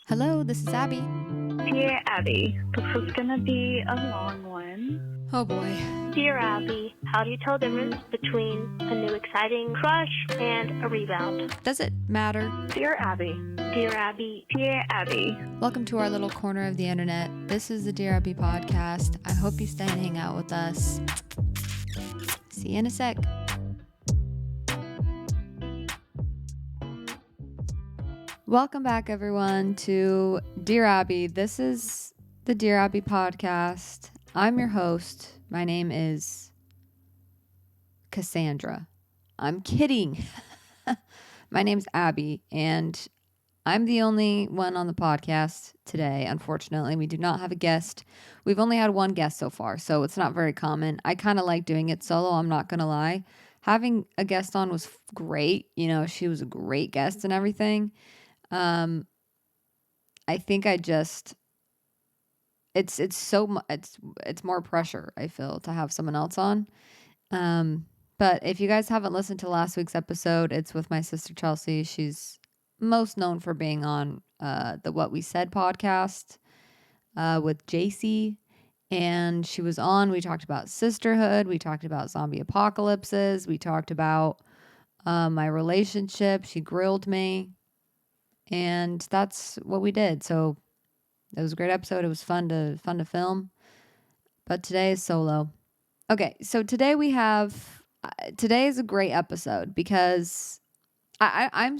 Hello, this is Abby. Dear Abby, this is gonna be a long one. Oh boy. Dear Abby, how do you tell the difference between a new exciting crush and a rebound? Does it matter? Dear Abby. Dear Abby. Dear Abby. Welcome to our little corner of the internet. This is the Dear Abby podcast. I hope you stay and hang out with us. See you in a sec. Welcome back, everyone, to Dear Abby. This is the Dear Abby podcast. I'm your host. My name is Cassandra. I'm kidding. My name's Abby, and I'm the only one on the podcast today. Unfortunately, we do not have a guest. We've only had one guest so far, so it's not very common. I kind of like doing it solo, I'm not going to lie. Having a guest on was great. You know, she was a great guest and everything. I think it's more pressure, I feel, to have someone else on. But if you guys haven't listened to last week's episode, it's with my sister Chelsea. She's most known for being on the What We Said podcast with JC. And she was on, we talked about sisterhood, we talked about zombie apocalypses, we talked about my relationship. She grilled me. And that's what we did. So it was a great episode. It was fun to film. But today is solo. Okay, so today is a great episode because I'm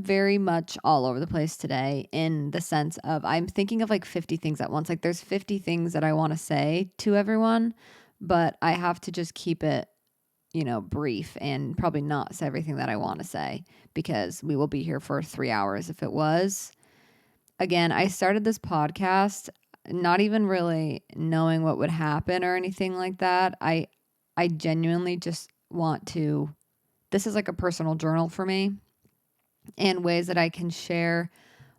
very much all over the place today, in the sense of I'm thinking of like 50 things at once. Like there's 50 things that I want to say to everyone, but I have to just keep it, brief and probably not say everything that I want to say because we will be here for 3 hours if it was. Again, I started this podcast not even really knowing what would happen or anything like that. I genuinely just want to, this is like a personal journal for me, and ways that I can share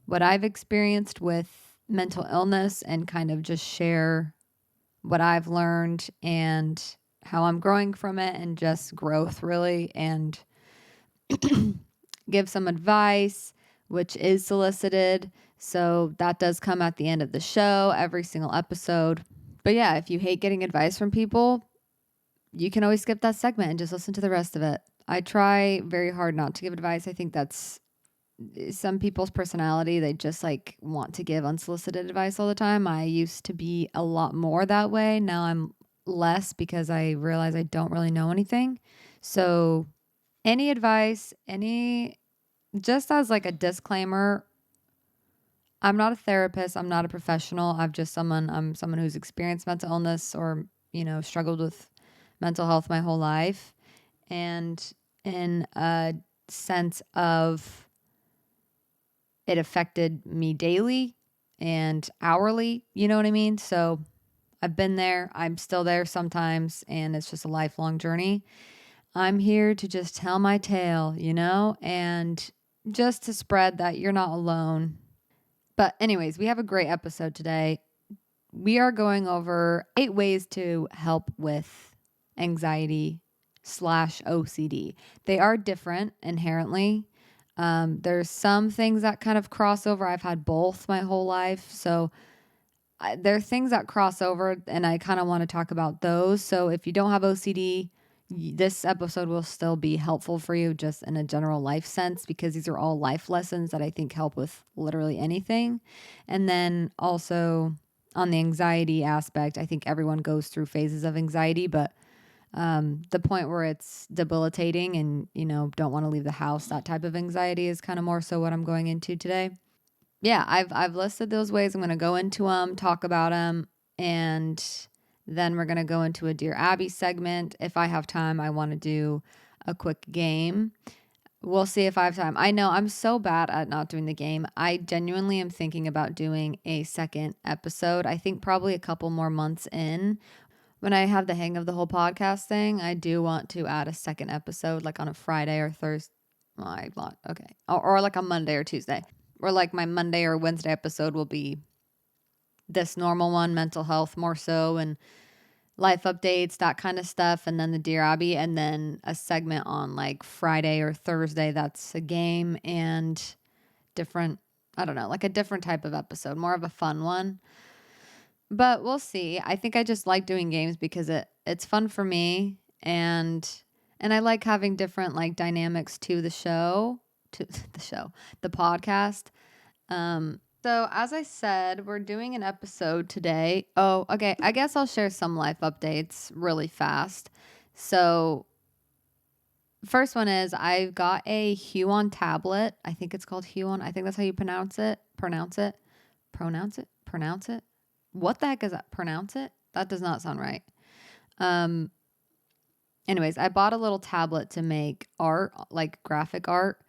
what I've experienced with mental illness and kind of just share what I've learned and how I'm growing from it, and just growth really, and give some advice, which is solicited. So that does come at the end of the show, every single episode. But yeah, if you hate getting advice from people, you can always skip that segment and just listen to the rest of it. I try very hard not to give advice. I think that's some people's personality. They just like want to give unsolicited advice all the time. I used to be a lot more that way. Now I'm less because I realize I don't really know anything. So any advice, just as like a disclaimer, I'm not a therapist. I'm not a professional. I'm someone who's experienced mental illness or, struggled with mental health my whole life. And in a sense of it affected me daily and hourly, you know what I mean? So I've been there. I'm still there sometimes, and it's just a lifelong journey. I'm here to just tell my tale, and just to spread that you're not alone. But anyways, we have a great episode today. We are going over 8 ways to help with anxiety / OCD. They are different inherently. There's some things that kind of cross over. I've had both my whole life. So there are things that cross over, and I kind of want to talk about those. So if you don't have OCD, this episode will still be helpful for you just in a general life sense, because these are all life lessons that I think help with literally anything. And then also on the anxiety aspect, I think everyone goes through phases of anxiety, but the point where it's debilitating and, don't want to leave the house, that type of anxiety is kind of more so what I'm going into today. Yeah, I've listed those ways. I'm going to go into them, talk about them, and then we're going to go into a Dear Abby segment. If I have time, I want to do a quick game. We'll see if I have time. I know I'm so bad at not doing the game. I genuinely am thinking about doing a second episode. I think probably a couple more months in, when I have the hang of the whole podcast thing, I do want to add a second episode, like on a Friday or Thursday. Okay. Or like a Monday or Tuesday. Or like my Monday or Wednesday episode will be this normal one, mental health more so, and life updates, that kind of stuff. And then the Dear Abby, and then a segment on like Friday or Thursday that's a game and different I don't know, like a different type of episode, more of a fun one. But we'll see. I think I just like doing games because it's fun for me, and I like having different like dynamics to the show, to the show, the podcast. So as I said, we're doing an episode today. Oh, okay. I guess I'll share some life updates really fast. So first one is I got a Huon tablet. I think it's called Huon. I think that's how you pronounce it. Pronounce it. Pronounce it. Pronounce it. What the heck is that? Pronounce it? That does not sound right. Um Anyways, I bought a little tablet to make art, like graphic art,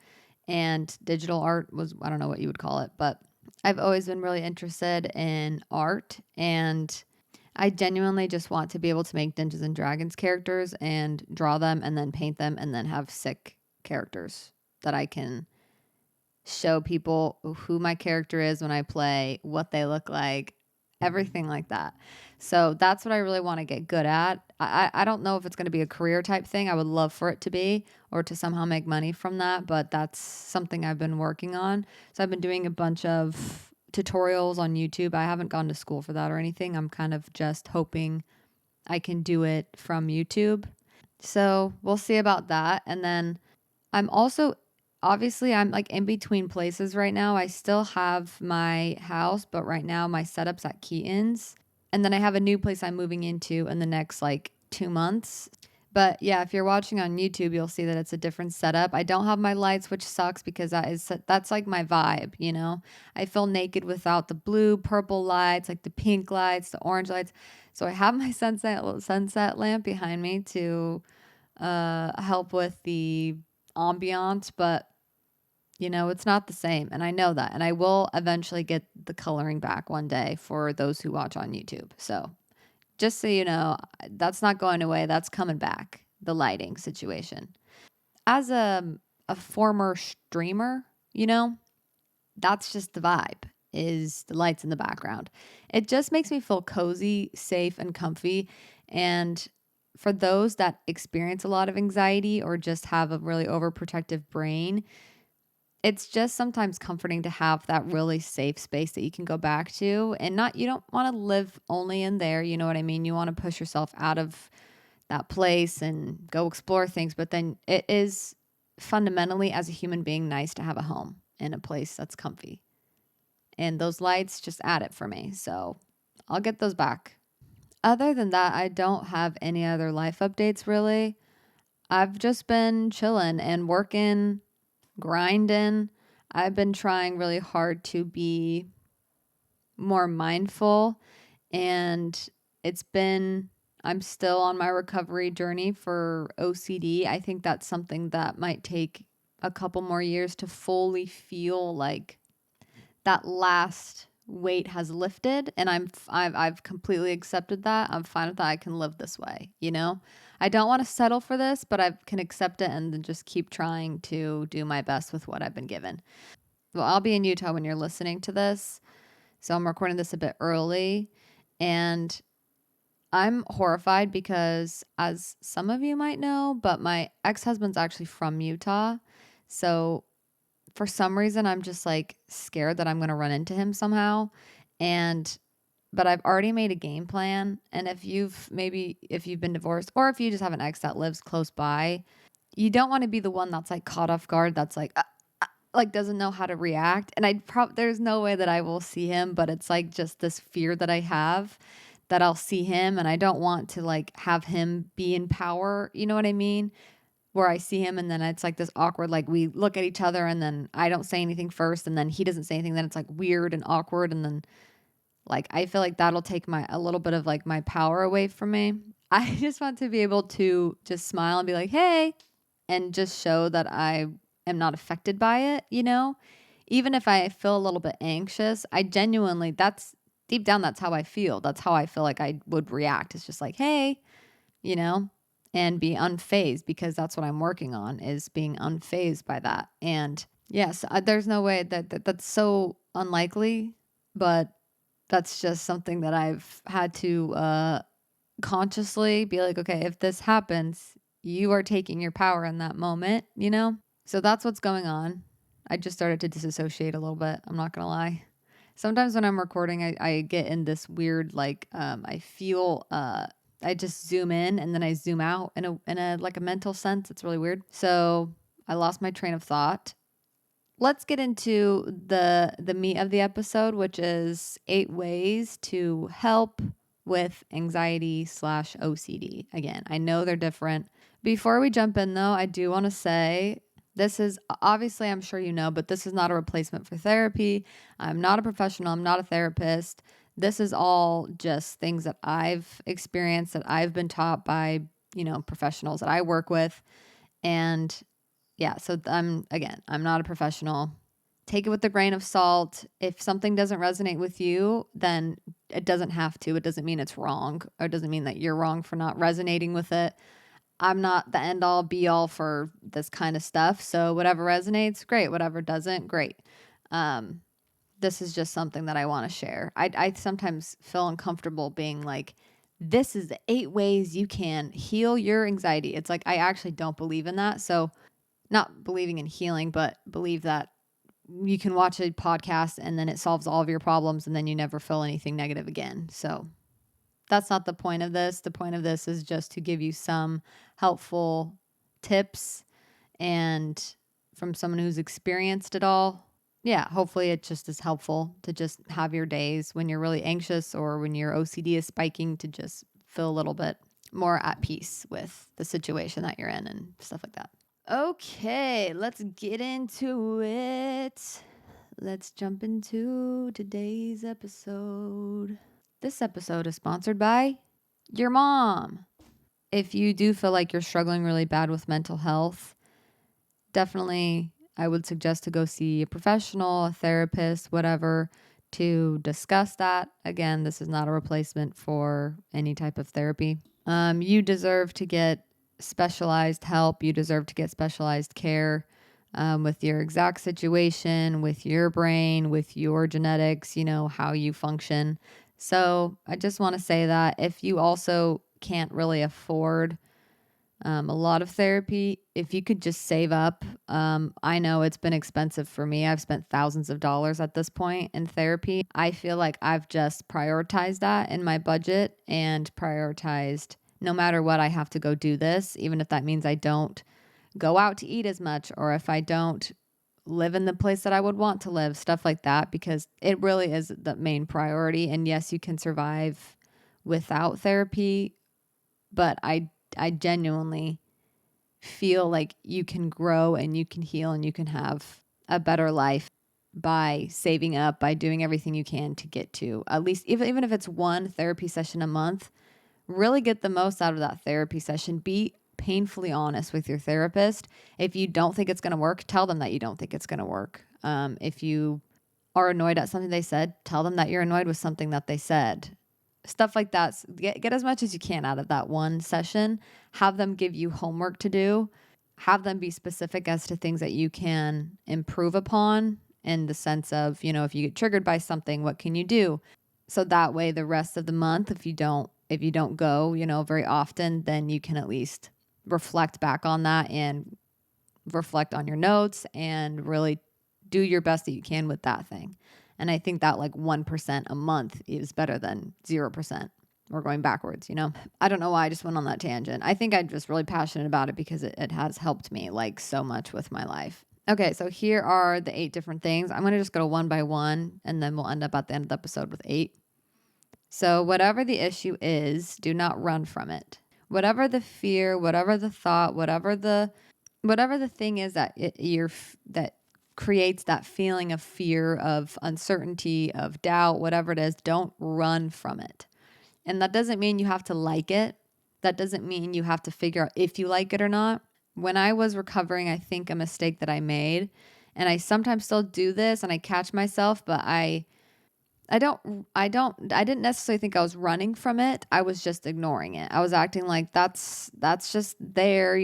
and digital art was, I don't know what you would call it, but I've always been really interested in art, and I genuinely just want to be able to make Dungeons and Dragons characters and draw them and then paint them and then have sick characters that I can show people who my character is when I play, what they look like, everything like that. So that's what I really want to get good at. I don't know if it's going to be a career type thing. I would love for it to be, or to somehow make money from that, but that's something I've been working on. So I've been doing a bunch of tutorials on YouTube. I haven't gone to school for that or anything. I'm kind of just hoping I can do it from YouTube. So we'll see about that. And then I'm also, obviously, I'm like in between places right now. I still have my house, but right now my setup's at Keaton's. And then I have a new place I'm moving into in the next like 2 months. But yeah, if you're watching on YouTube, you'll see that it's a different setup. I don't have my lights, which sucks because that's like my vibe, you know? I feel naked without the blue, purple lights, like the pink lights, the orange lights. So I have my sunset lamp behind me to help with the ambiance, but you know, it's not the same. And I know that. And I will eventually get the coloring back one day for those who watch on YouTube. So just so you know, that's not going away. That's coming back, the lighting situation. As a former streamer, you know, that's just the vibe, is the lights in the background. It just makes me feel cozy, safe, and comfy. And for those that experience a lot of anxiety or just have a really overprotective brain, it's just sometimes comforting to have that really safe space that you can go back to, and not, you don't want to live only in there, you know what I mean? You want to push yourself out of that place and go explore things, but then it is fundamentally, as a human being, nice to have a home and a place that's comfy. And those lights just add it for me. So I'll get those back. Other than that, I don't have any other life updates really. I've just been chilling and working, grinding. I've been trying really hard to be more mindful, and I'm still on my recovery journey for OCD. I think that's something that might take a couple more years to fully feel like that last weight has lifted, and I've completely accepted that. I'm fine with that. I can live this way, you know? I don't want to settle for this, but I can accept it and then just keep trying to do my best with what I've been given. Well, I'll be in Utah when you're listening to this, so I'm recording this a bit early, and I'm horrified because, as some of you might know, but my ex-husband's actually from Utah. So for some reason, I'm just like scared that I'm going to run into him somehow. But I've already made a game plan. And if you've been divorced, or if you just have an ex that lives close by, you don't want to be the one that's like caught off guard, that's like doesn't know how to react. And there's no way that I will see him, but it's like just this fear that I have that I'll see him, and I don't want to like have him be in power. You know what I mean? Where I see him and then it's like this awkward, like we look at each other and then I don't say anything first and then he doesn't say anything. Then it's like weird and awkward. And then like, I feel like that'll take a little bit of like my power away from me. I just want to be able to just smile and be like, hey, and just show that I am not affected by it, you know? Even if I feel a little bit anxious, I genuinely, that's deep down, that's how I feel. That's how I feel like I would react. It's just like, hey, you know, and be unfazed, because that's what I'm working on, is being unfazed by that. And yes, there's no way that's so unlikely, but that's just something that I've had to consciously be like, okay, if this happens, you are taking your power in that moment, you know? So that's what's going on. I just started to disassociate a little bit. I'm not going to lie. Sometimes when I'm recording, I get in this weird, like, I feel, I just zoom in and then I zoom out in a like a mental sense. It's really weird. So I lost my train of thought. Let's get into the meat of the episode, which is 8 ways to help with anxiety / OCD. Again, I know they're different. Before we jump in though, I do want to say this is obviously, I'm sure you know, but this is not a replacement for therapy. I'm not a professional. I'm not a therapist. This is all just things that I've experienced, that I've been taught by, professionals that I work with. And yeah, so I'm not a professional. Take it with a grain of salt. If something doesn't resonate with you, then it doesn't have to. It doesn't mean it's wrong, or it doesn't mean that you're wrong for not resonating with it. I'm not the end all be all for this kind of stuff. So whatever resonates, great. Whatever doesn't, great. This is just something that I want to share. I sometimes feel uncomfortable being like, this is the 8 ways you can heal your anxiety. It's like, I actually don't believe in that. So not believing in healing, but believe that you can watch a podcast and then it solves all of your problems and then you never feel anything negative again. So that's not the point of this. The point of this is just to give you some helpful tips, and from someone who's experienced it all. Yeah, hopefully it just is helpful to just have your days when you're really anxious or when your OCD is spiking to just feel a little bit more at peace with the situation that you're in and stuff like that. Okay, let's get into it. Let's jump into today's episode. This episode is sponsored by your mom. If you do feel like you're struggling really bad with mental health, definitely I would suggest to go see a professional, a therapist, whatever, to discuss that. Again, this is not a replacement for any type of therapy. You deserve to get specialized help. You deserve to get specialized care with your exact situation, with your brain, with your genetics, how you function. So I just want to say that if you also can't really afford a lot of therapy, if you could just save up. I know it's been expensive for me. I've spent thousands of dollars at this point in therapy. I feel like I've just prioritized that in my budget and prioritized no matter what, I have to go do this, even if that means I don't go out to eat as much, or if I don't live in the place that I would want to live, stuff like that, because it really is the main priority. And yes, you can survive without therapy, but I genuinely feel like you can grow and you can heal and you can have a better life by saving up, by doing everything you can to get to at least, even if it's one therapy session a month. Really get the most out of that therapy session. Be painfully honest with your therapist. If you don't think it's going to work, tell them that you don't think it's going to work. If you are annoyed at something they said, tell them that you're annoyed with something that they said. Stuff like that. Get as much as you can out of that one session. Have them give you homework to do. Have them be specific as to things that you can improve upon, in the sense of, if you get triggered by something, what can you do? So that way the rest of the month, if you don't go, very often, then you can at least reflect back on that and reflect on your notes and really do your best that you can with that thing. And I think that like 1% a month is better than 0% or going backwards, I don't know why I just went on that tangent. I think I'm just really passionate about it because it has helped me like so much with my life. Okay, so here are the 8 different things. I'm going to just go one by one, and then we'll end up at the end of the episode with 8. So whatever the issue is, do not run from it. Whatever the fear, whatever the thought, whatever the thing is that that creates that feeling of fear, of uncertainty, of doubt, whatever it is, don't run from it. And that doesn't mean you have to like it. That doesn't mean you have to figure out if you like it or not. When I was recovering, I think a mistake that I made, and I sometimes still do this and I catch myself, but I didn't necessarily think I was running from it. I was just ignoring it. I was acting like that's just there,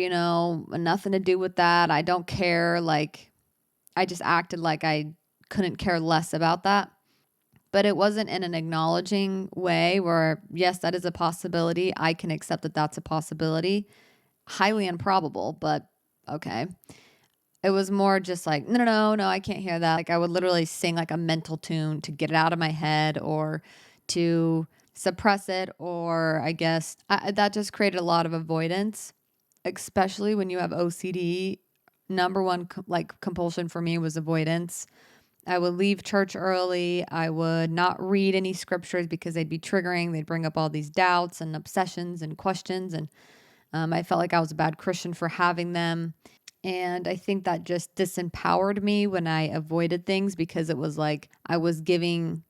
nothing to do with that. I don't care. Like, I just acted like I couldn't care less about that. But it wasn't in an acknowledging way where, yes, that is a possibility. I can accept that that's a possibility. Highly improbable, but okay. It was more just like, no, no, no, no, I can't hear that. Like I would literally sing like a mental tune to get it out of my head or to suppress it. Or I guess that just created a lot of avoidance, especially when you have OCD. Number one, like compulsion for me was avoidance. I would leave church early. I would not read any scriptures because they'd be triggering. They'd bring up all these doubts and obsessions and questions. And I felt like I was a bad Christian for having them. And I think that just disempowered me when I avoided things because it was like I was giving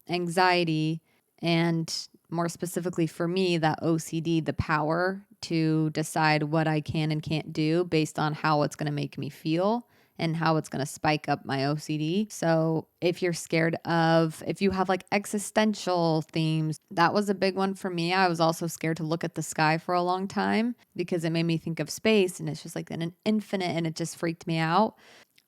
anxiety and more specifically for me, that OCD, the power to decide what I can and can't do based on how it's going to make me feel and how it's going to spike up my OCD. So if you're scared of, if you have like existential themes, that was a big one for me. I was also scared to look at the sky for a long time because it made me think of space and it's just like an infinite and it just freaked me out.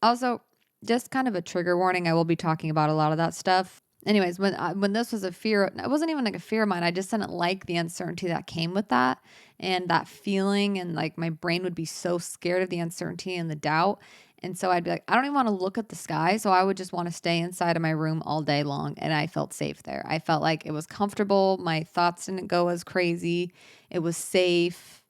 Also, just kind of a trigger warning, I will be talking about a lot of that stuff. Anyways, when this was a fear, it wasn't even like a fear of mine. I just didn't like the uncertainty that came with that and that feeling. And like my brain would be so scared of the uncertainty and the doubt. And so I'd be like, I don't even want to look at the sky. So I would just want to stay inside of my room all day long. And I felt safe there. I felt like it was comfortable. My thoughts didn't go as crazy. It was safe,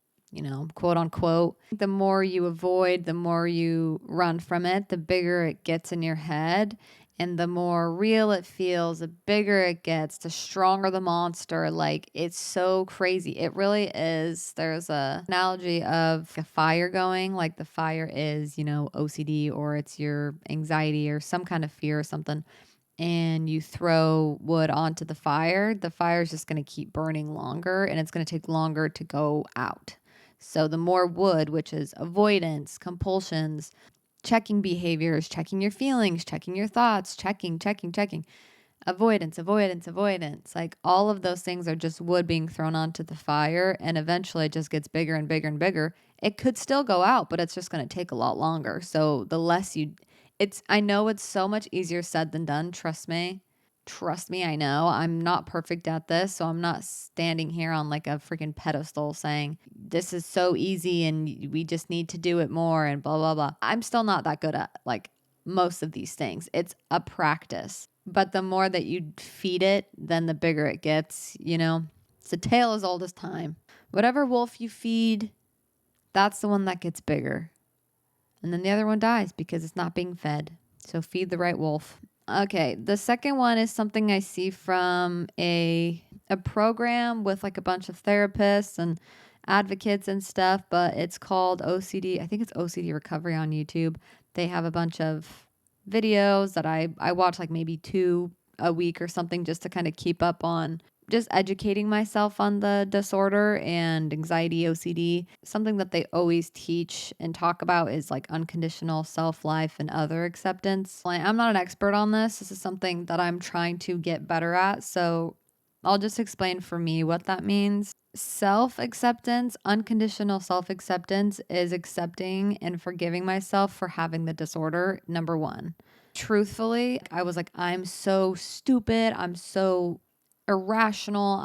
quote unquote. The more you avoid, the more you run from it, the bigger it gets in your head. And the more real it feels, the bigger it gets, the stronger the monster. Like it's so crazy. It really is. There's a analogy of a fire going, like the fire is, OCD or it's your anxiety or some kind of fear or something. And you throw wood onto the fire is just going to keep burning longer and it's going to take longer to go out. So the more wood, which is avoidance, compulsions, checking behaviors, checking your feelings, checking your thoughts, checking, avoidance, avoidance, avoidance. Like all of those things are just wood being thrown onto the fire and eventually it just gets bigger and bigger and bigger. It could still go out, but it's just going to take a lot longer. So the less I know it's so much easier said than done. Trust me. Trust me, I know. I'm not perfect at this, so I'm not standing here on like a freaking pedestal saying this is so easy and we just need to do it more and blah, blah, blah. I'm still not that good at like most of these things. It's a practice. But the more that you feed it, then the bigger it gets, It's a tale as old as time. Whatever wolf you feed, that's the one that gets bigger. And then the other one dies because it's not being fed. So feed the right wolf. Okay, the second one is something I see from a program with like a bunch of therapists and advocates and stuff, but it's called OCD. I think it's OCD Recovery on YouTube. They have a bunch of videos that I watch like maybe 2 a week or something just to kind of keep up on just educating myself on the disorder and anxiety, OCD. Something that they always teach and talk about is like unconditional self-life and other acceptance. I'm not an expert on this. This is something that I'm trying to get better at. So I'll just explain for me what that means. Self-acceptance, unconditional self-acceptance is accepting and forgiving myself for having the disorder, number one. Truthfully, I was like, I'm so stupid. I'm so irrational.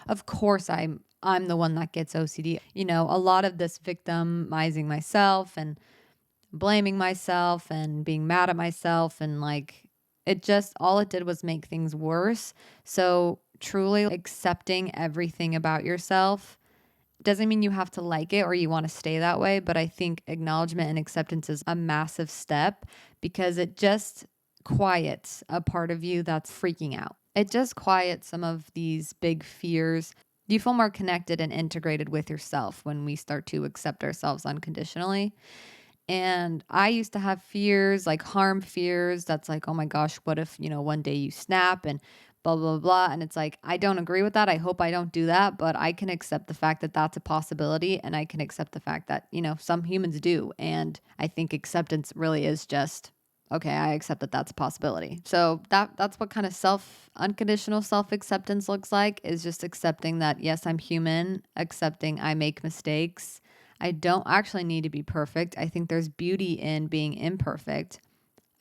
Of course I'm the one that gets OCD. A lot of this victimizing myself and blaming myself and being mad at myself and like all it did was make things worse. So truly accepting everything about yourself doesn't mean you have to like it or you want to stay that way, but I think acknowledgement and acceptance is a massive step because it just quiets a part of you that's freaking out. It just quiets some of these big fears. You feel more connected and integrated with yourself when we start to accept ourselves unconditionally. And I used to have fears, like harm fears. That's like, oh my gosh, what if, one day you snap and blah, blah, blah. And it's like, I don't agree with that. I hope I don't do that. But I can accept the fact that that's a possibility. And I can accept the fact that, some humans do. And I think acceptance really is just, okay, I accept that that's a possibility. So that's what kind of unconditional self-acceptance looks like, is just accepting that, yes, I'm human, accepting I make mistakes. I don't actually need to be perfect. I think there's beauty in being imperfect.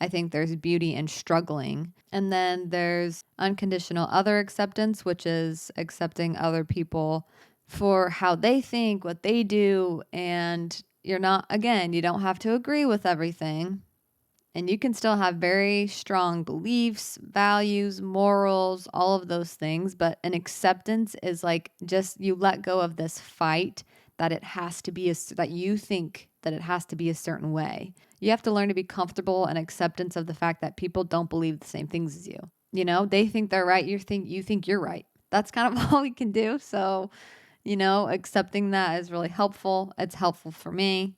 I think there's beauty in struggling. And then there's unconditional other acceptance, which is accepting other people for how they think, what they do, and you're not, again, you don't have to agree with everything. And you can still have very strong beliefs, values, morals, all of those things. But an acceptance is like just you let go of this fight that it has to be that you think that it has to be a certain way. You have to learn to be comfortable and acceptance of the fact that people don't believe the same things as you. You know, they think they're right. You think you're right. That's kind of all we can do. So, accepting that is really helpful. It's helpful for me.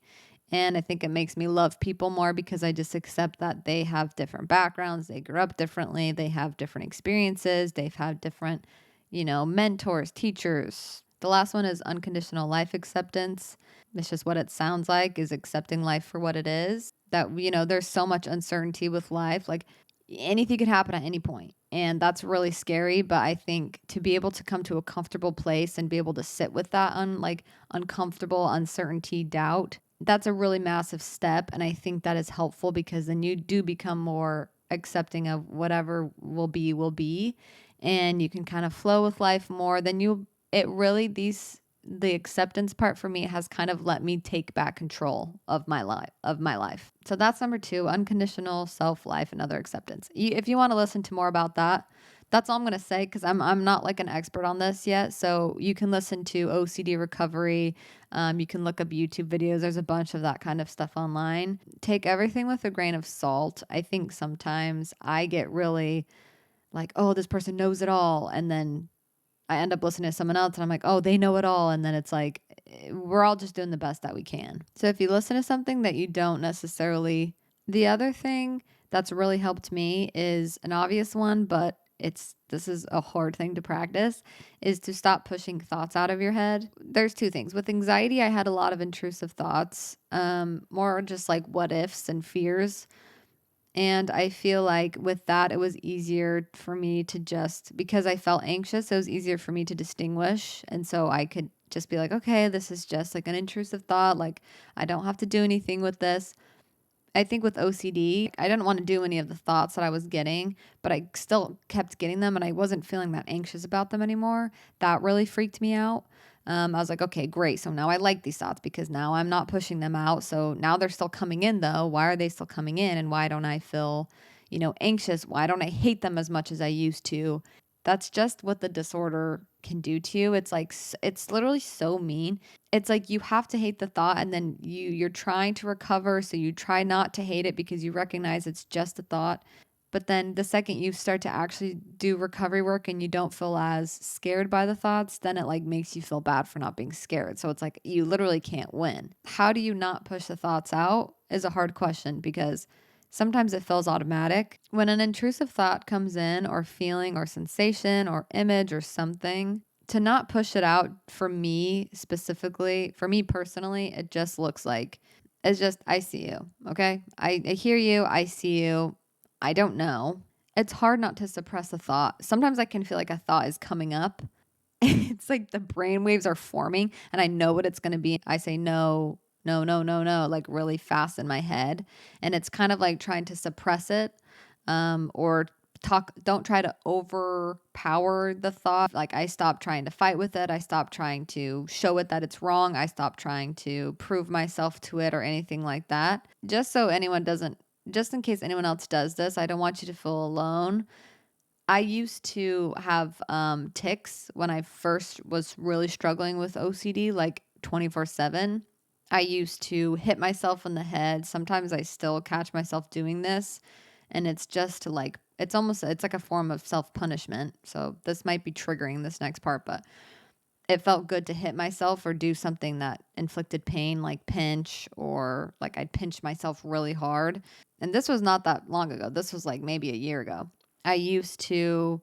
And I think it makes me love people more because I just accept that they have different backgrounds. They grew up differently. They have different experiences. They've had different, mentors, teachers. The last one is unconditional life acceptance. It's just what it sounds like, is accepting life for what it is. That, there's so much uncertainty with life. Like anything could happen at any point. And that's really scary. But I think to be able to come to a comfortable place and be able to sit with that uncomfortable uncertainty, doubt, that's a really massive step. And I think that is helpful because then you do become more accepting of whatever will be. And you can kind of flow with life more than the acceptance part for me has kind of let me take back control of my life. So that's number 2, unconditional self-life and other acceptance. If you want to listen to more about that, that's all I'm going to say because I'm not like an expert on this yet. So you can listen to OCD recovery. You can look up YouTube videos. There's a bunch of that kind of stuff online. Take everything with a grain of salt. I think sometimes I get really like, oh, this person knows it all. And then I end up listening to someone else and I'm like, oh, they know it all. And then it's like, we're all just doing the best that we can. So if you listen to something that you don't necessarily, the other thing that's really helped me is an obvious one, but this is a hard thing to practice, is to stop pushing thoughts out of your head. There's 2 things. With anxiety, I had a lot of intrusive thoughts, more just like what ifs and fears. And I feel like with that, it was easier for me to just, because I felt anxious, it was easier for me to distinguish. And so I could just be like, okay, this is just like an intrusive thought. Like, I don't have to do anything with this. I think with OCD, I didn't want to do any of the thoughts that I was getting, but I still kept getting them and I wasn't feeling that anxious about them anymore. That really freaked me out. I was like, okay, great. So now I like these thoughts because now I'm not pushing them out. So now they're still coming in though. Why are they still coming in? And why don't I feel, anxious? Why don't I hate them as much as I used to? That's just what the disorder can do to you. It's like, it's literally so mean. It's like you have to hate the thought and then you're trying to recover. So you try not to hate it because you recognize it's just a thought. But then the second you start to actually do recovery work and you don't feel as scared by the thoughts, then it like makes you feel bad for not being scared. So it's like you literally can't win. How do you not push the thoughts out is a hard question because sometimes it feels automatic. When an intrusive thought comes in, or feeling, or sensation, or image, or something, to not push it out for me specifically, for me personally, it just looks like, it's just, I see you. Okay. I hear you. I see you. I don't know. It's hard not to suppress a thought. Sometimes I can feel like a thought is coming up. It's like the brain waves are forming and I know what it's going to be. I say no, no, no, no, no, like really fast in my head. And it's kind of like trying to suppress it, or don't try to overpower the thought. Like I stop trying to fight with it. I stop trying to show it that it's wrong. I stop trying to prove myself to it or anything like that. Just in case anyone else does this, I don't want you to feel alone. I used to have tics when I first was really struggling with OCD, like 24/7. I used to hit myself in the head. Sometimes I still catch myself doing this, and it's just like it's like a form of self-punishment. So this might be triggering this next part, but it felt good to hit myself or do something that inflicted pain, like pinch, or like I'd pinch myself really hard. And this was not that long ago. This was like maybe a year ago. I used to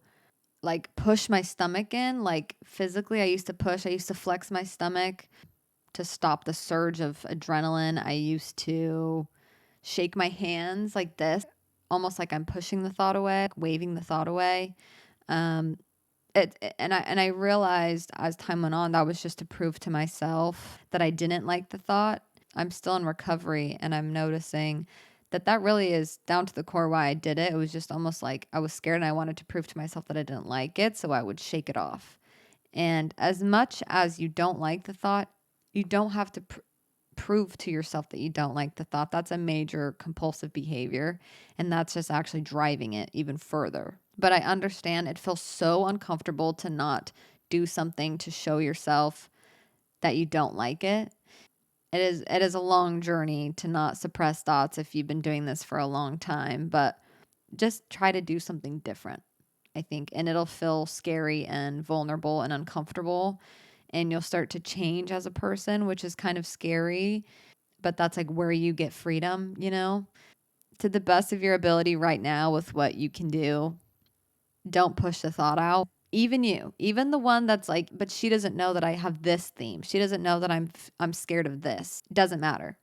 like push my stomach in, like physically. I used to flex my stomach to stop the surge of adrenaline. I used to shake my hands like this, almost like I'm pushing the thought away, waving the thought away. Um, and I realized as time went on that was just to prove to myself that I didn't like the thought. I'm still in recovery and I'm noticing that really is down to the core why I did it. It was just almost like I was scared and I wanted to prove to myself that I didn't like it, so I would shake it off. And as much as you don't like the thought, you don't have to prove to yourself that you don't like the thought. That's a major compulsive behavior, and that's just actually driving it even further. But I understand it feels so uncomfortable to not do something to show yourself that you don't like it. It is a long journey to not suppress thoughts if you've been doing this for a long time, but just try to do something different, I think, and it'll feel scary and vulnerable and uncomfortable, and you'll start to change as a person, which is kind of scary, but that's like where you get freedom, to the best of your ability right now with what you can do. Don't push the thought out. Even the one that's like, but she doesn't know that I have this theme. She doesn't know that I'm scared of this. Doesn't matter.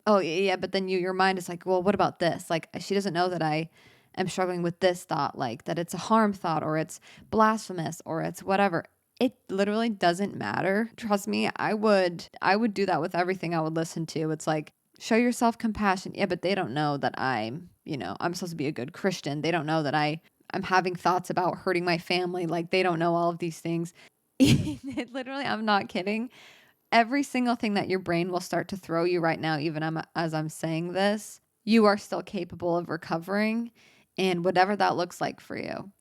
Oh, yeah, but then your mind is like, well, what about this? Like, she doesn't know that I am struggling with this thought, like that it's a harm thought or it's blasphemous or it's whatever. It literally doesn't matter. Trust me, I would do that with everything I would listen to. It's like, show yourself compassion. Yeah, but they don't know that I'm supposed to be a good Christian. They don't know that I'm having thoughts about hurting my family. Like, they don't know all of these things. It literally, I'm not kidding. Every single thing that your brain will start to throw you right now, even as I'm saying this, you are still capable of recovering, and whatever that looks like for you.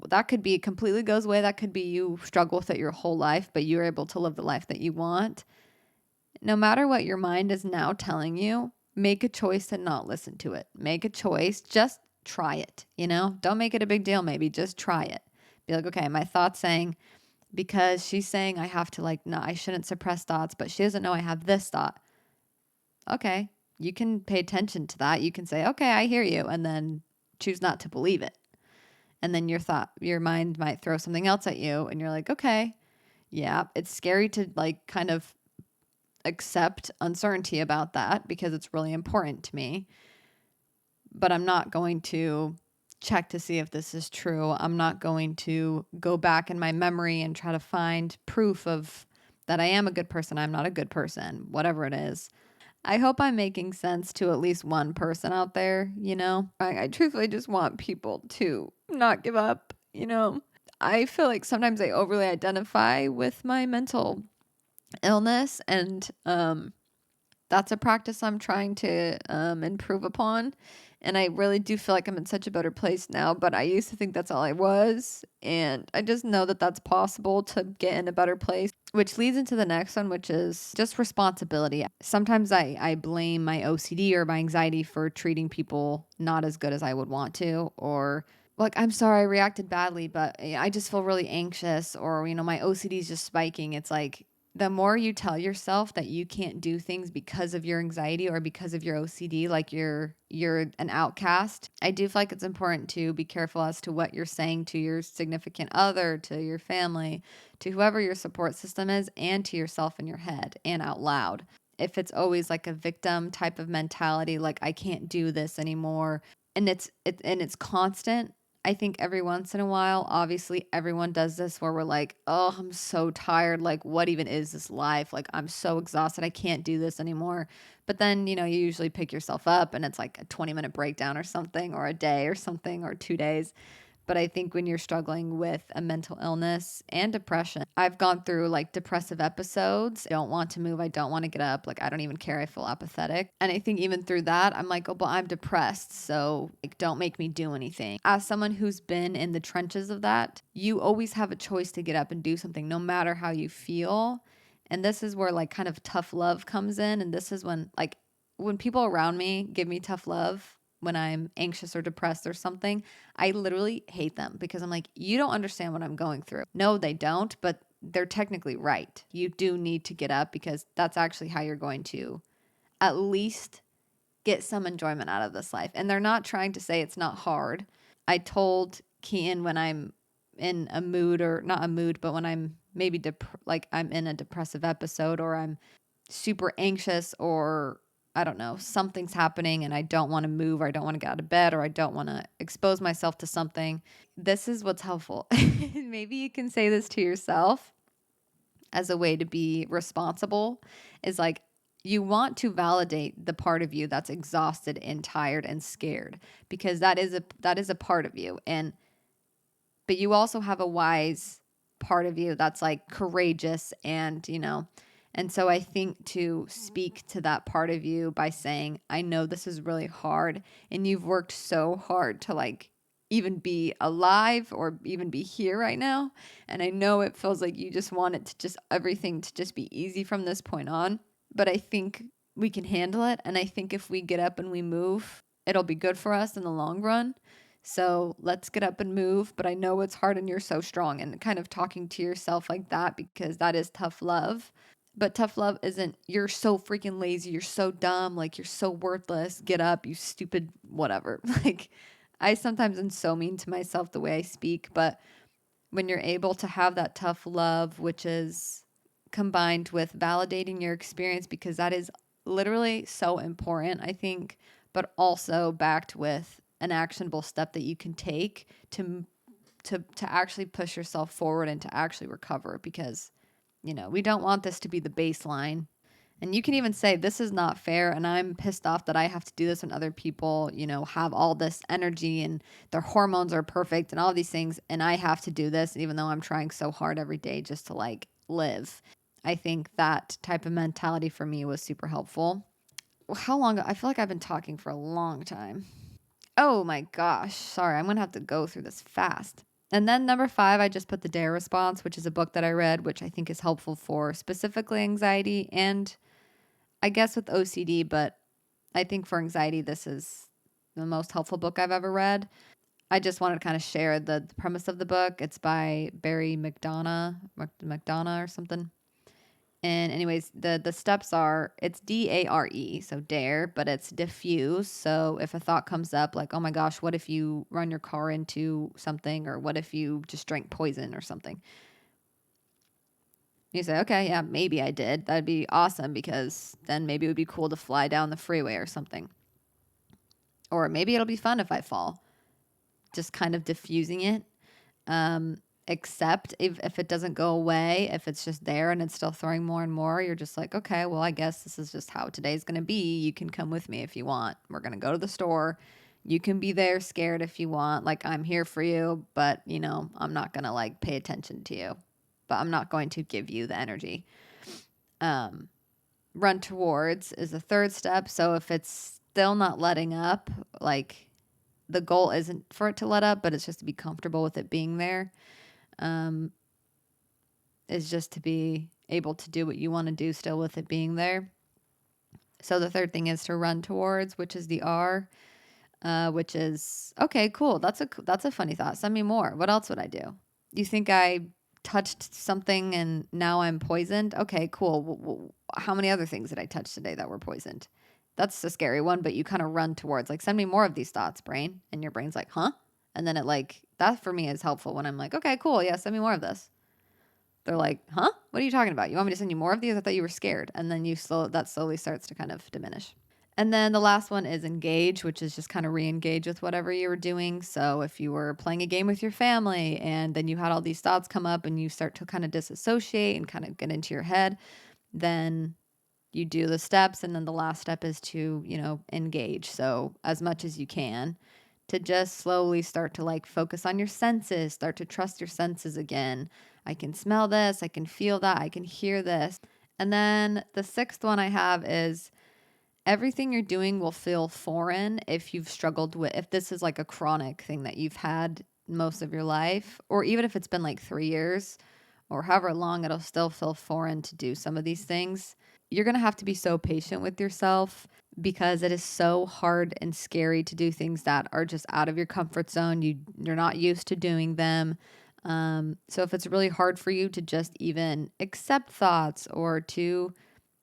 That could be completely goes away. That could be you struggle with it your whole life, but you're able to live the life that you want. No matter what your mind is now telling you, make a choice to not listen to it. Make a choice. Just try it, Don't make it a big deal, maybe. Just try it. Be like, okay, my thought's saying, because she's saying I have to, like, no, I shouldn't suppress thoughts, but she doesn't know I have this thought. Okay, you can pay attention to that. You can say, okay, I hear you, and then choose not to believe it. And then your mind might throw something else at you, and you're like, okay, yeah, it's scary to, like, kind of accept uncertainty about that because it's really important to me. But I'm not going to check to see if this is true. I'm not going to go back in my memory and try to find proof of that I am a good person. I'm not a good person, whatever it is. I hope I'm making sense to at least one person out there, I truthfully just want people to not give up, I feel like sometimes I overly identify with my mental illness, and that's a practice I'm trying to improve upon. And I really do feel like I'm in such a better place now, but I used to think that's all I was. And I just know that that's possible to get in a better place, which leads into the next one, which is just responsibility. Sometimes I blame my OCD or my anxiety for treating people not as good as I would want to, or like, I'm sorry I reacted badly, but I just feel really anxious, or, my OCD is just spiking. It's like, the more you tell yourself that you can't do things because of your anxiety or because of your OCD, like you're an outcast, I do feel like it's important to be careful as to what you're saying to your significant other, to your family, to whoever your support system is, and to yourself in your head and out loud. If it's always like a victim type of mentality, like I can't do this anymore, and it's constant, I think every once in a while, obviously everyone does this where we're like, oh, I'm so tired. Like, what even is this life? Like, I'm so exhausted. I can't do this anymore. But then, you usually pick yourself up and it's like a 20-minute breakdown or something, or a day or something, or 2 days. But I think when you're struggling with a mental illness and depression, I've gone through like depressive episodes. I don't want to move. I don't want to get up. Like, I don't even care. I feel apathetic. And I think even through that, I'm like, oh, well, I'm depressed. So like, don't make me do anything. As someone who's been in the trenches of that, you always have a choice to get up and do something, no matter how you feel. And this is where like kind of tough love comes in. And this is when people around me give me tough love, when I'm anxious or depressed or something, I literally hate them because I'm like, you don't understand what I'm going through. No, they don't, but they're technically right. You do need to get up because that's actually how you're going to at least get some enjoyment out of this life. And they're not trying to say it's not hard. I told Kian when I'm in a mood, or not a mood, but when I'm maybe like I'm in a depressive episode, or I'm super anxious, or I don't know, something's happening and I don't want to move, or I don't want to get out of bed, or I don't want to expose myself to something. This is what's helpful. Maybe you can say this to yourself as a way to be responsible, is like, you want to validate the part of you that's exhausted and tired and scared, because that is a part of you. But you also have a wise part of you that's like courageous and And so I think to speak to that part of you by saying, I know this is really hard and you've worked so hard to like even be alive or even be here right now. And I know it feels like you just want it to just everything to just be easy from this point on. But I think we can handle it. And I think if we get up and we move, it'll be good for us in the long run. So let's get up and move. But I know it's hard and you're so strong, and kind of talking to yourself like that, because that is tough love. But tough love isn't, you're so freaking lazy, you're so dumb, like you're so worthless, get up, you stupid whatever. Like, I sometimes am so mean to myself the way I speak, but when you're able to have that tough love, which is combined with validating your experience, because that is literally so important, I think, but also backed with an actionable step that you can take to actually push yourself forward and to actually recover, because we don't want this to be the baseline. And you can even say, this is not fair. And I'm pissed off that I have to do this when other people, have all this energy and their hormones are perfect and all these things. And I have to do this, even though I'm trying so hard every day just to like live. I think that type of mentality for me was super helpful. How long? I feel like I've been talking for a long time. Oh my gosh. Sorry. I'm going to have to go through this fast. And then number 5, I just put the DARE response, which is a book that I read, which I think is helpful for specifically anxiety and I guess with OCD, but I think for anxiety, this is the most helpful book I've ever read. I just wanted to kind of share the premise of the book. It's by Barry McDonough or something. And anyways, the steps are, it's DARE, so dare, but it's diffuse. So if a thought comes up like, oh my gosh, what if you run your car into something, or what if you just drank poison or something? You say, okay, yeah, maybe I did. That'd be awesome, because then maybe it would be cool to fly down the freeway or something. Or maybe it'll be fun if I fall. Just kind of diffusing it. Except if it doesn't go away, if it's just there and it's still throwing more and more, you're just like, okay, well, I guess this is just how today's going to be. You can come with me if you want. We're going to go to the store. You can be there scared if you want. Like, I'm here for you, but, I'm not going to like pay attention to you. But I'm not going to give you the energy. Run towards is the third step. So if it's still not letting up, like the goal isn't for it to let up, but it's just to be comfortable with it being there. Is just to be able to do what you want to do still with it being there. So the third thing is to run towards, which is the R, which is, okay, cool. That's a funny thought. Send me more. What else would I do? You think I touched something and now I'm poisoned? Okay, cool. How many other things did I touch today that were poisoned? That's a scary one, but you kind of run towards, like, send me more of these thoughts, brain. And your brain's like, huh? And then it like, that for me is helpful when I'm like, okay, cool. Yeah, send me more of this. They're like, huh? What are you talking about? You want me to send you more of these? I thought you were scared. And then that slowly starts to kind of diminish. And then the last one is engage, which is just kind of re-engage with whatever you were doing. So if you were playing a game with your family and then you had all these thoughts come up and you start to kind of disassociate and kind of get into your head, then you do the steps. And then the last step is to, engage. So as much as you can, to just slowly start to like focus on your senses, start to trust your senses again. I can smell this, I can feel that, I can hear this. And then the 6th one I have is, everything you're doing will feel foreign if you've struggled with, if this is like a chronic thing that you've had most of your life, or even if it's been like 3 years or however long, it'll still feel foreign to do some of these things. You're going to have to be so patient with yourself, because it is so hard and scary to do things that are just out of your comfort zone. You're not used to doing them. So if it's really hard for you to just even accept thoughts, or to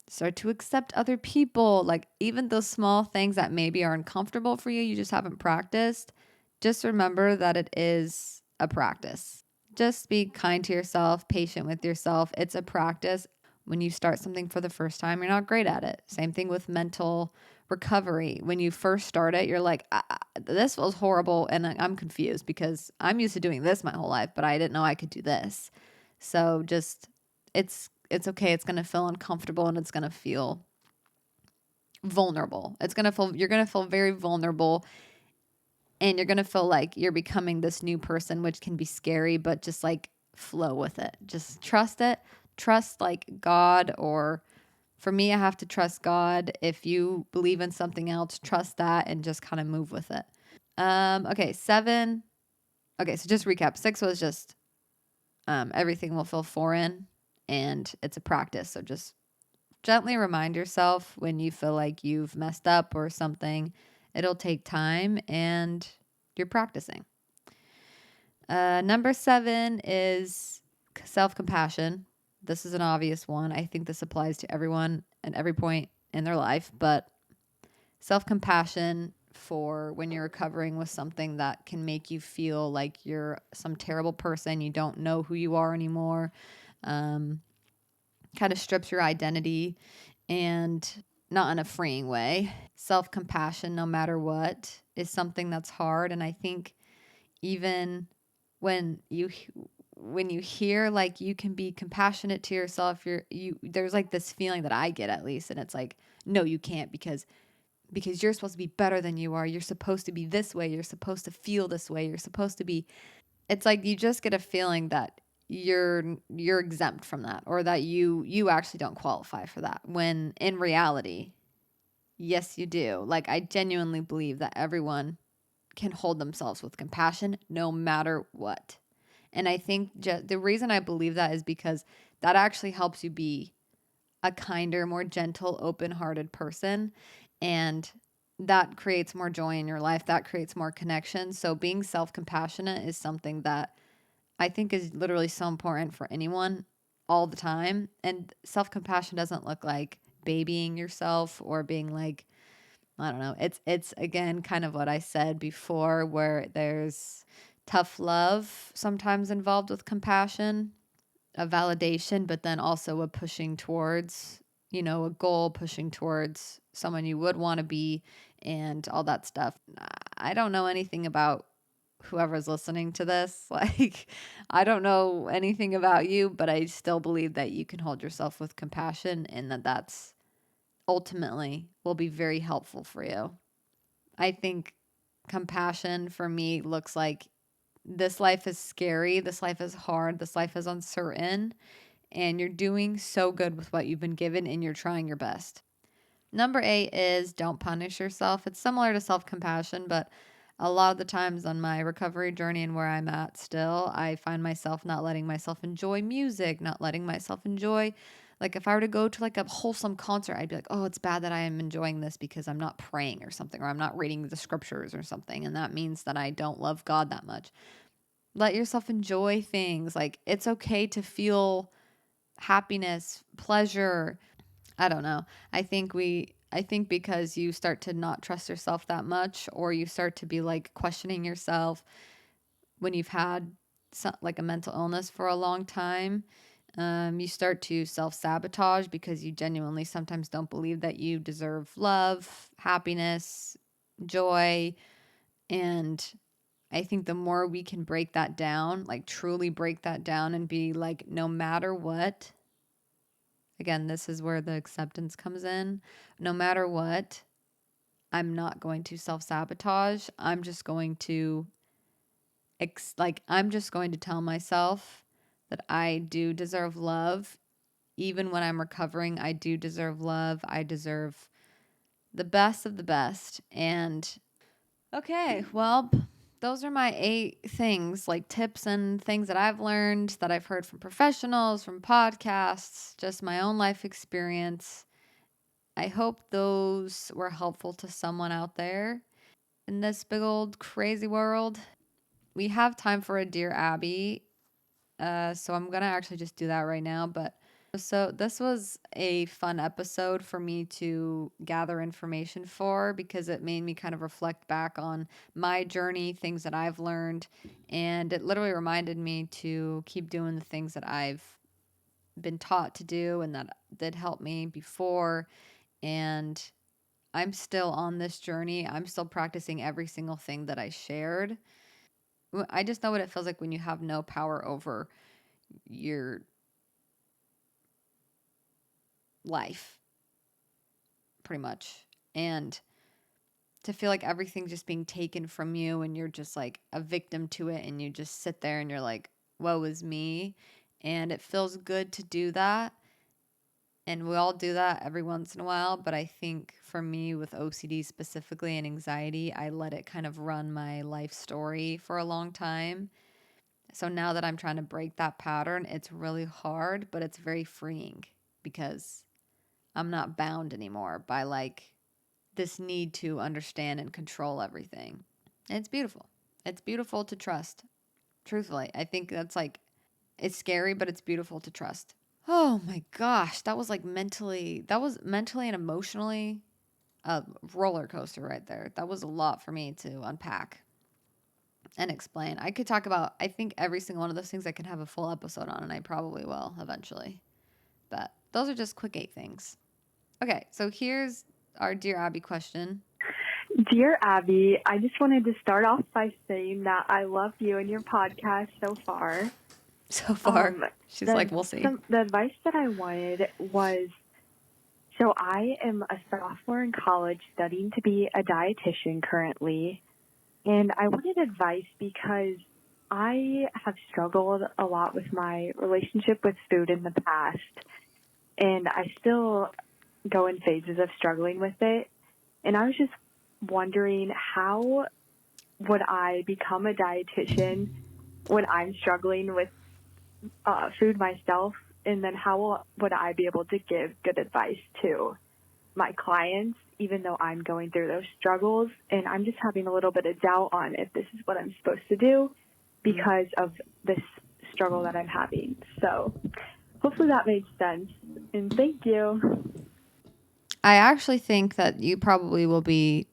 start to accept other people, like even those small things that maybe are uncomfortable for you, you just haven't practiced, just remember that it is a practice. Just be kind to yourself, patient with yourself. It's a practice. When you start something for the first time, you're not great at it. Same thing with mental recovery. When you first start it, you're like, this feels horrible. And I'm confused because I'm used to doing this my whole life, but I didn't know I could do this. So just, it's okay. It's going to feel uncomfortable and it's going to feel vulnerable. You're going to feel very vulnerable, and you're going to feel like you're becoming this new person, which can be scary, but just like flow with it. Just trust it. trust like God, or for me, I have to trust God. If you believe in something else, trust that and just kind of move with it. Okay, 7. Okay, so just recap. 6 was just everything will feel foreign and it's a practice. So just gently remind yourself when you feel like you've messed up or something. It'll take time and you're practicing. Number 7 is self compassion. This is an obvious one. I think this applies to everyone at every point in their life, but self compassion for when you're recovering with something that can make you feel like you're some terrible person, you don't know who you are anymore, kind of strips your identity, and not in a freeing way. Self compassion, no matter what, is something that's hard. And I think even when you hear like you can be compassionate to yourself, there's like this feeling that I get, at least, and it's like, no, you can't, because you're supposed to be better than you are. You're supposed to be this way. You're supposed to feel this way. You're supposed to be. It's like you just get a feeling that you're exempt from that, or that you actually don't qualify for that, when in reality, yes, you do. Like, I genuinely believe that everyone can hold themselves with compassion no matter what. And I think the reason I believe that is because that actually helps you be a kinder, more gentle, open-hearted person, and that creates more joy in your life. That creates more connection. So being self-compassionate is something that I think is literally so important for anyone all the time. And self-compassion doesn't look like babying yourself or being like, I don't know. It's again kind of what I said before, where there's tough love sometimes involved with compassion, a validation, but then also a pushing towards, a goal, pushing towards someone you would want to be, and all that stuff. I don't know anything about whoever's listening to this. Like, I don't know anything about you, but I still believe that you can hold yourself with compassion, and that's ultimately will be very helpful for you. I think compassion for me looks like this life is scary, this life is hard, this life is uncertain, and you're doing so good with what you've been given and you're trying your best. Number 8 is don't punish yourself. It's similar to self compassion, but a lot of the times on my recovery journey and where I'm at still, I find myself not letting myself enjoy music, not letting myself enjoy, like, if I were to go to like a wholesome concert, I'd be like, oh, it's bad that I am enjoying this because I'm not praying or something, or I'm not reading the scriptures or something. And that means that I don't love God that much. Let yourself enjoy things. Like, it's okay to feel happiness, pleasure. I don't know. I think because you start to not trust yourself that much, or you start to be like questioning yourself when you've had like a mental illness for a long time, you start to self sabotage because you genuinely sometimes don't believe that you deserve love, happiness, joy. And I think the more we can break that down, like truly break that down and be like, no matter what, again, this is where the acceptance comes in. No matter what, I'm not going to self sabotage. I'm just going to, I'm just going to tell myself that I do deserve love. Even when I'm recovering, I do deserve love. I deserve the best of the best. And okay, well, those are my 8 things, like tips and things that I've learned, that I've heard from professionals, from podcasts, just my own life experience. I hope those were helpful to someone out there in this big old crazy world. We have time for a Dear Abby. So I'm going to actually just do that right now. But so this was a fun episode for me to gather information for, because it made me kind of reflect back on my journey, things that I've learned. And it literally reminded me to keep doing the things that I've been taught to do and that did help me before. And I'm still on this journey. I'm still practicing every single thing that I shared. I just know what it feels like when you have no power over your life, pretty much. And to feel like everything's just being taken from you and you're just like a victim to it, and you just sit there and you're like, woe is me. And it feels good to do that. And we all do that every once in a while. But I think for me with OCD specifically and anxiety, I let it kind of run my life story for a long time. So now that I'm trying to break that pattern, it's really hard, but it's very freeing because I'm not bound anymore by like this need to understand and control everything. And it's beautiful. It's beautiful to trust. Truthfully, I think that's like, it's scary, but it's beautiful to trust. Oh my gosh, that was mentally and emotionally a roller coaster right there. That was a lot for me to unpack and explain. I could talk about, I think every single one of those things I could have a full episode on, and I probably will eventually. But those are just quick 8 things. Okay, so here's our Dear Abby question. Dear Abby, I just wanted to start off by saying that I love you and your podcast so far. She's like, we'll see. The advice that I wanted was, so I am a sophomore in college studying to be a dietitian currently. And I wanted advice because I have struggled a lot with my relationship with food in the past. And I still go in phases of struggling with it. And I was just wondering, how would I become a dietitian when I'm struggling with food myself? And then how would I be able to give good advice to my clients, even though I'm going through those struggles? And I'm just having a little bit of doubt on if this is what I'm supposed to do because of this struggle that I'm having. So hopefully that made sense. And thank you. I actually think that you probably will be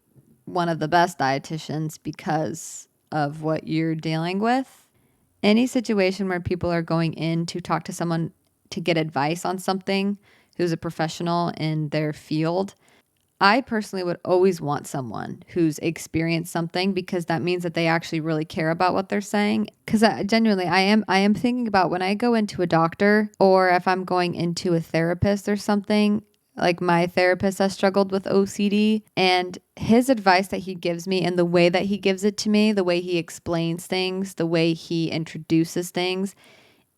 one of the best dietitians because of what you're dealing with. Any situation where people are going in to talk to someone to get advice on something who's a professional in their field, I personally would always want someone who's experienced something because that means that they actually really care about what they're saying. Because genuinely, I am thinking about when I go into a doctor or if I'm going into a therapist or something. Like my therapist has struggled with OCD, and his advice that he gives me and the way that he gives it to me, the way he explains things, the way he introduces things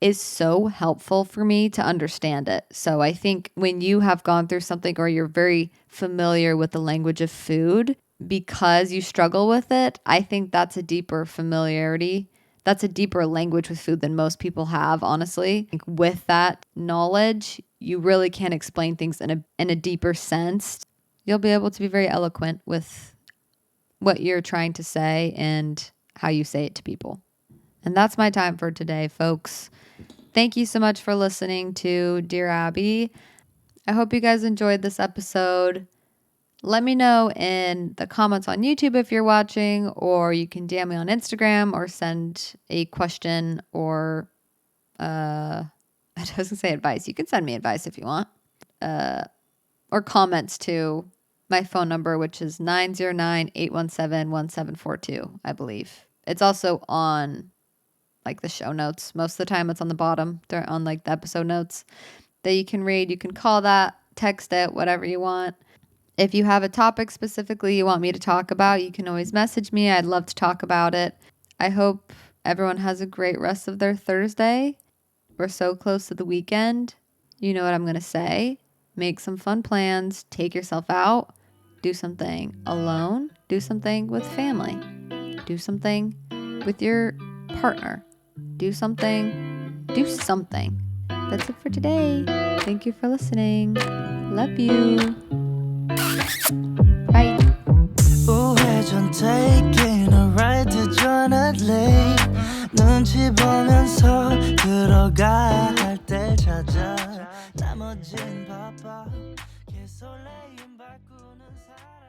is so helpful for me to understand it. So I think when you have gone through something or you're very familiar with the language of food because you struggle with it, I think that's a deeper familiarity. That's a deeper language with food than most people have, honestly. With that knowledge, you really can explain things in a deeper sense. You'll be able to be very eloquent with what you're trying to say and how you say it to people. And that's my time for today, folks. Thank you so much for listening to Dear Abby. I hope you guys enjoyed this episode. Let me know in the comments on YouTube if you're watching, or you can DM me on Instagram or send a question or I was going to say advice. You can send me advice if you want. Or comments to my phone number, which is 909-817-1742, I believe. It's also on like the show notes. Most of the time it's on the bottom. They're on like the episode notes that you can read. You can call that, text it, whatever you want. If you have a topic specifically you want me to talk about, you can always message me. I'd love to talk about it. I hope everyone has a great rest of their Thursday. We're so close to the weekend. You know what I'm going to say. Make some fun plans. Take yourself out. Do something alone. Do something with family. Do something with your partner. Do something. Do something. That's it for today. Thank you for listening. Love you. Bye. 우회전 taking a ride to journey. 눈치 보면서 들어가 할 때 찾아 나머진 바빠 개설레임 바꾸는 사람